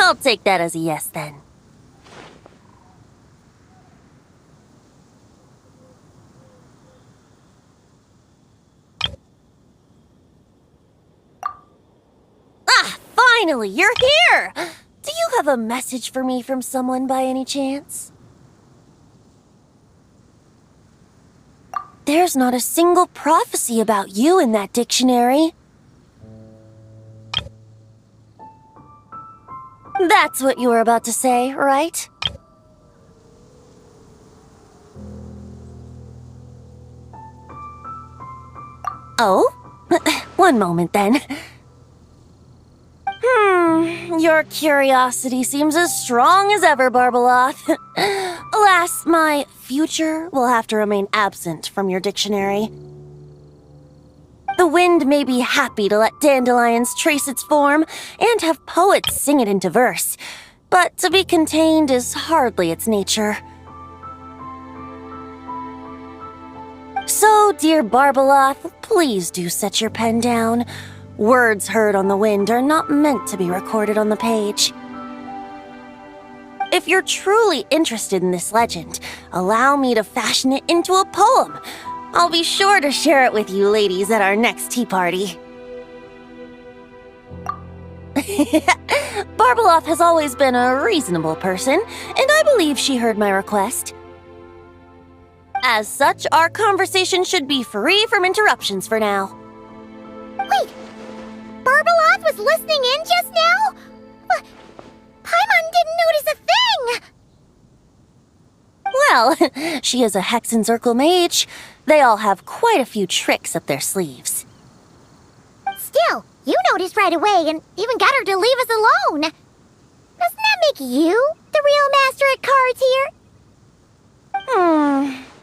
I'll take that as a yes, then. Ah, finally, you're here! Do you have a message for me from someone by any chance? There's not a single prophecy about you in that dictionary. That's what you were about to say, right? Oh? One moment, then. Your curiosity seems as strong as ever, Barbeloth. Alas, my future will have to remain absent from your dictionary. The wind may be happy to let dandelions trace its form and have poets sing it into verse, but to be contained is hardly its nature. So, dear Barbeloth, please do set your pen down. Words heard on the wind are not meant to be recorded on the page. If you're truly interested in this legend, allow me to fashion it into a poem. I'll be sure to share it with you ladies at our next tea party. Barbeloth has always been a reasonable person, and I believe she heard my request. As such, our conversation should be free from interruptions for now. Wait! Barbeloth was listening in just now? Paimon didn't notice a thing! Well, she is a Hexencircle mage. They all have quite a few tricks up their sleeves. Still, you noticed right away and even got her to leave us alone. Doesn't that make you the real master at cards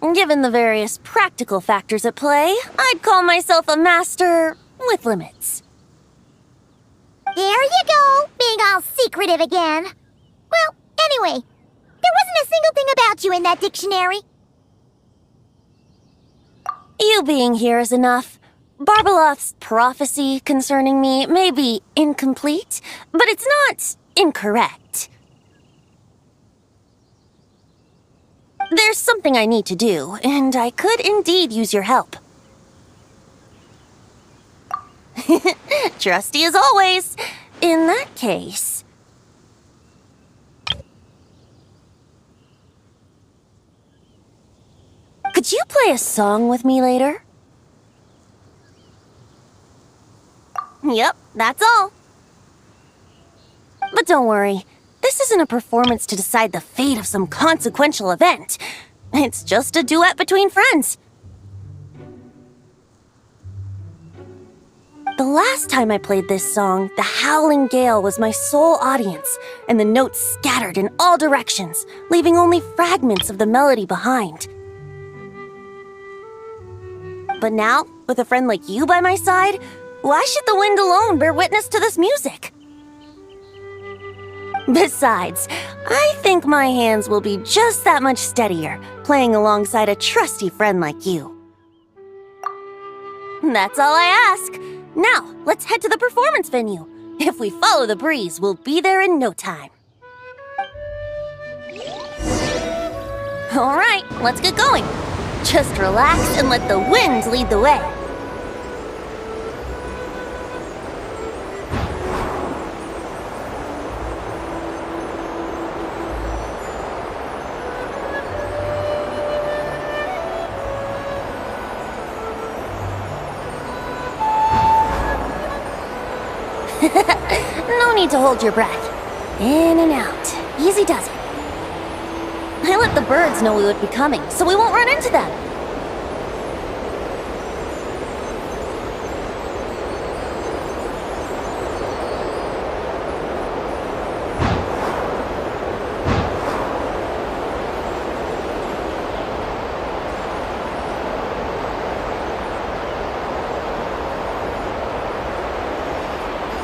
here? Given the various practical factors at play, I'd call myself a master with limits. There you go, being all secretive again. Well, anyway, there wasn't a single thing about you in that dictionary. You being here is enough. Barbeloth's prophecy concerning me may be incomplete, but it's not incorrect. There's something I need to do, and I could indeed use your help. Trusty as always. In that case... Could you play a song with me later? Yep, that's all. But don't worry, this isn't a performance to decide the fate of some consequential event. It's just a duet between friends. The last time I played this song, the howling gale was my sole audience, and the notes scattered in all directions, leaving only fragments of the melody behind. But now, with a friend like you by my side, why should the wind alone bear witness to this music? Besides, I think my hands will be just that much steadier, playing alongside a trusty friend like you. That's all I ask. Now, let's head to the performance venue. If we follow the breeze, we'll be there in no time. All right, let's get going. Just relax and let the wind lead the way. No need to hold your breath. In and out. Easy does it. I let the birds know we would be coming, so we won't run into them.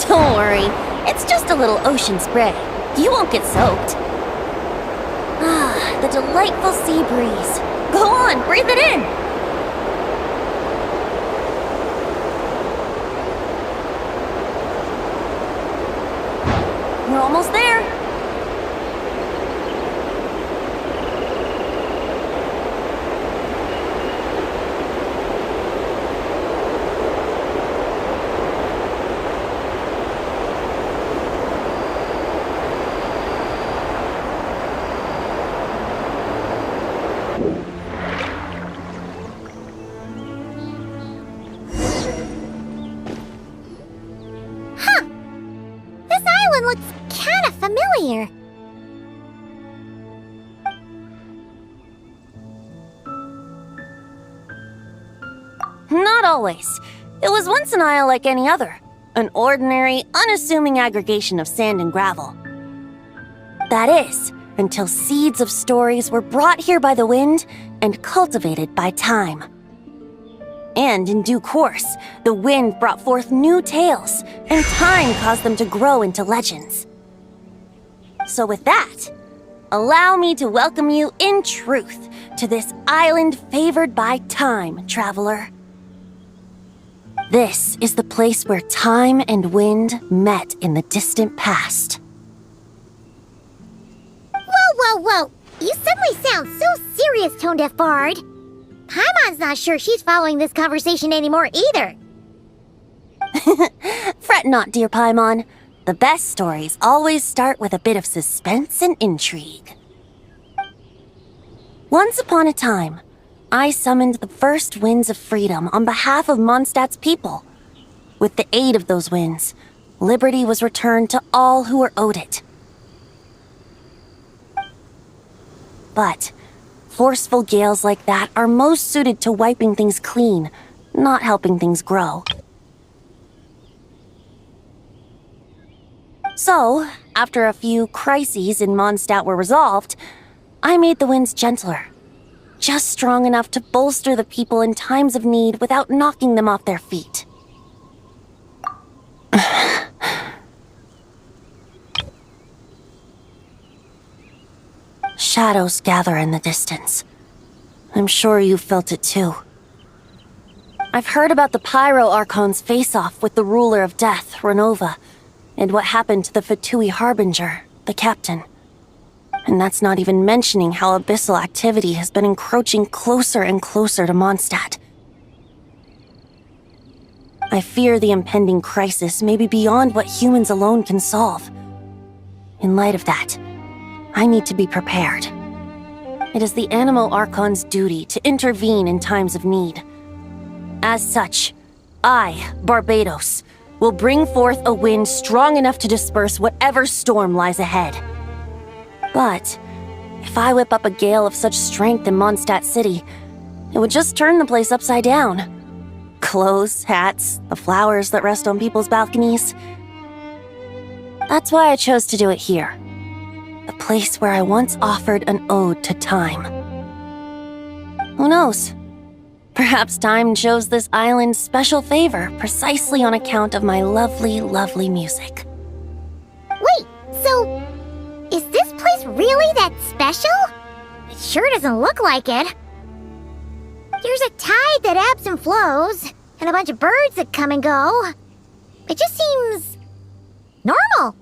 Don't worry, it's just a little ocean spray. You won't get soaked. Ah, the delightful sea breeze. Go on, breathe it in. We're almost there. Looks kinda familiar. Not always. It was once an isle like any other. An ordinary, unassuming aggregation of sand and gravel. That is, until seeds of stories were brought here by the wind and cultivated by time. And in due course, the wind brought forth new tales, and time caused them to grow into legends. So with that, allow me to welcome you in truth to this island favored by time, traveler. This is the place where time and wind met in the distant past. Whoa. You suddenly sound so serious, Tone-Deaf Bard. Paimon's not sure she's following this conversation anymore either. Fret not, dear Paimon. The best stories always start with a bit of suspense and intrigue. Once upon a time, I summoned the first winds of freedom on behalf of Mondstadt's people. With the aid of those winds, liberty was returned to all who were owed it. But forceful gales like that are most suited to wiping things clean, not helping things grow. So, after a few crises in Mondstadt were resolved, I made the winds gentler. Just strong enough to bolster the people in times of need without knocking them off their feet. Shadows gather in the distance. I'm sure you felt it too. I've heard about the Pyro Archon's face-off with the ruler of death, Renova, and what happened to the Fatui Harbinger, the captain. And that's not even mentioning how abyssal activity has been encroaching closer and closer to Mondstadt. I fear the impending crisis may be beyond what humans alone can solve. In light of that, I need to be prepared. It is the Animo Archon's duty to intervene in times of need. As such, I, Barbados, will bring forth a wind strong enough to disperse whatever storm lies ahead. But if I whip up a gale of such strength in Mondstadt City, it would just turn the place upside down. Clothes, hats, the flowers that rest on people's balconies. That's why I chose to do it here. The place where I once offered an ode to time. Who knows? Perhaps time shows this island special favor precisely on account of my lovely, lovely music. Wait, so is this place really that special? It sure doesn't look like it. There's a tide that ebbs and flows, and a bunch of birds that come and go. It just seems normal.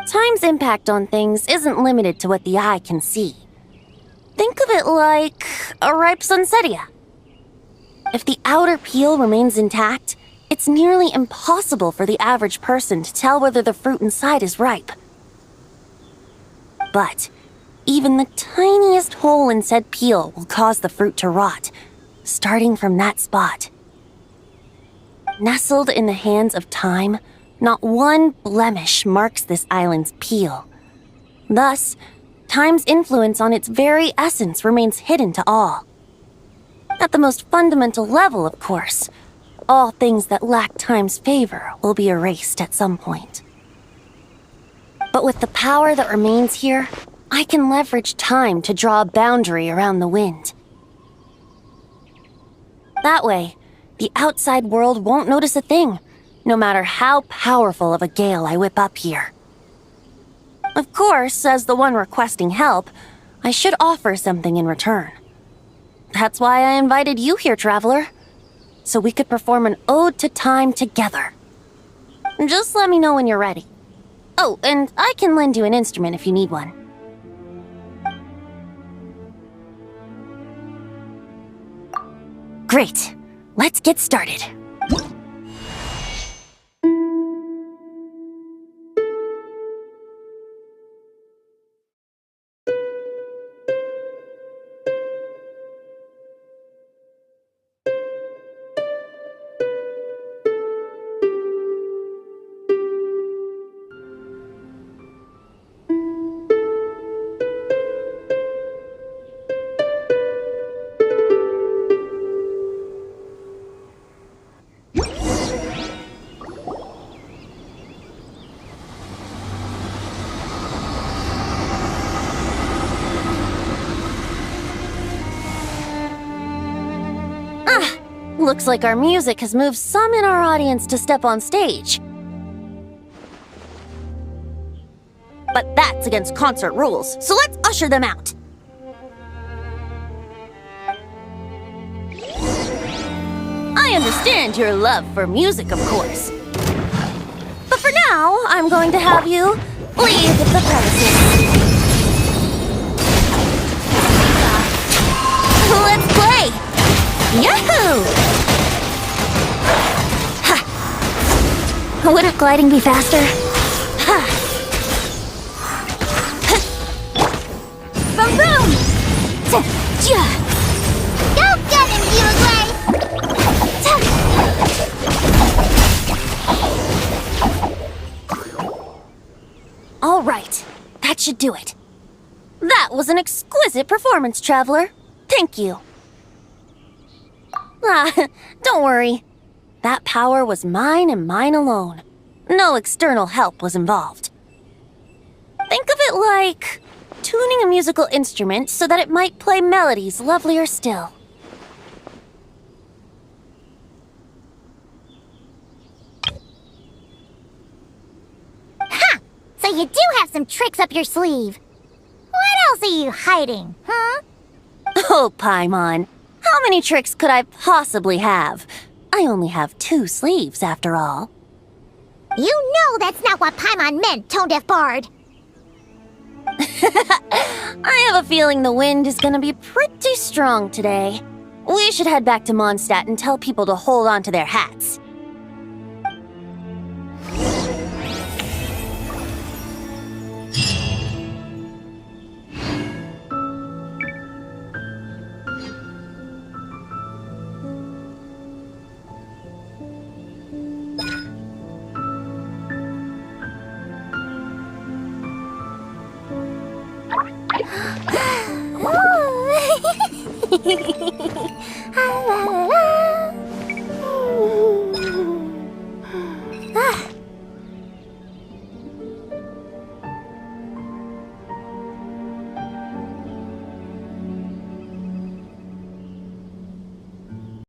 Time's impact on things isn't limited to what the eye can see. Think of it like a ripe sunsetia. If the outer peel remains intact, it's nearly impossible for the average person to tell whether the fruit inside is ripe. But even the tiniest hole in said peel will cause the fruit to rot, starting from that spot. Nestled in the hands of time, not one blemish marks this island's peel. Thus, time's influence on its very essence remains hidden to all. At the most fundamental level, of course, all things that lack time's favor will be erased at some point. But with the power that remains here, I can leverage time to draw a boundary around the wind. That way, the outside world won't notice a thing, no matter how powerful of a gale I whip up here. Of course, as the one requesting help, I should offer something in return. That's why I invited you here, traveler, so we could perform an ode to time together. Just let me know when you're ready. Oh, and I can lend you an instrument if you need one. Great. Let's get started. Looks like our music has moved some in our audience to step on stage. But that's against concert rules, so let's usher them out. I understand your love for music, of course. But for now, I'm going to have you leave the premises. Let's play! Yahoo! Ha! Wouldn't gliding be faster? Ha! Boom boom! Go get him, Uruguay! All right, that should do it. That was an exquisite performance, traveler. Thank you. Don't worry. That power was mine and mine alone. No external help was involved. Think of it like tuning a musical instrument so that it might play melodies lovelier still. Ha! So you do have some tricks up your sleeve. What else are you hiding, huh? Oh, Paimon. How many tricks could I possibly have? I only have 2 sleeves, after all. You know that's not what Paimon meant, tone-deaf bard. I have a feeling the wind is gonna be pretty strong today. We should head back to Mondstadt and tell people to hold on to their hats. Hello.